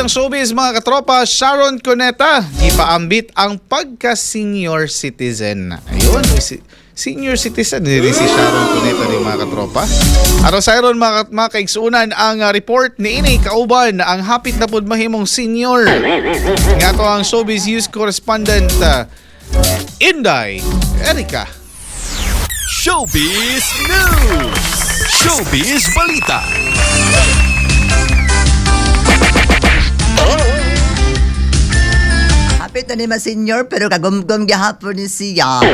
ang showbiz mga katropa, Sharon Cuneta, Gipaambit ang pagka-senior citizen. Ayun, senior citizen din si Sharon Cuneta ni mga katropa. Araw sa iron mga kaigsuunan ang report ni Inay Kauban ang hapit na pud mahimong senior. Nga to ang showbiz news correspondent Inday Erika. Showbiz News! Showbiz Balita! Hapit na ni ma-senior pero kagumgum gihapon ni siya.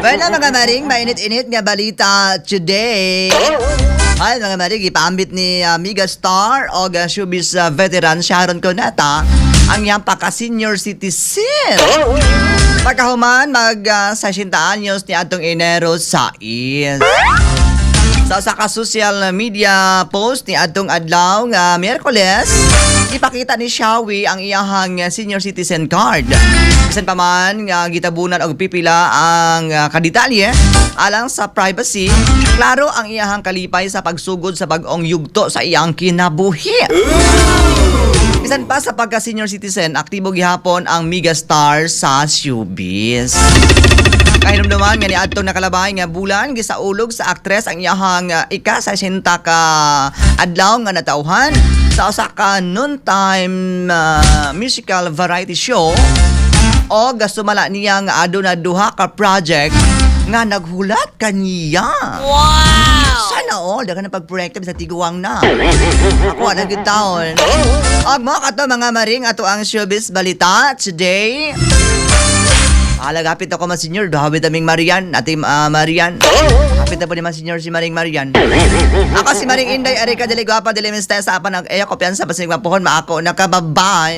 Well na mga maring, mainit-init nga balita today. Ay mga maring, ipaambit ni megastar o showbiz veteran Sharon Cuneta ang iyang pagka-senior citizen. Pagkahuman, mag-60 anyos ni atong Enero sa is. Sa social media post ni atong adlaw nga Miyerkules, ipakita ni Shawi ang iyahang senior citizen card. Bisan pa man nga gitabunan og pipila ang kadetalye alang sa privacy, klaro ang iyahang kalipay sa pagsugod sa bag-ong yugto sa iyang kinabuhi. Bisan pa sa pagka-senior citizen, aktibo gihapon ang megastar sa showbiz. Kahinumduman nga ni adtong nakalabay nga bulan gisaulog sa aktres ang iyahang ika-60 ka adlaw nga natauhan sa usa ka noontime musical variety show o gasumala niya nga aduna duha ka project nga naghulat kaniya. Wow! Sana all dagan na pagproyekto sa tiguang na. Ako na gyud taon. Og mo kato mga maring ato ang showbiz balita today. Alagapit ako mga senior, dahawit aming Marian, ating Marian. Kapit na po ni mga senior si Maring Marian. Ako si Maring Inday, Erika Deligwapa, Delimista, sa apa ng kopiansa, pasinig mapuhon, maako, nakababay.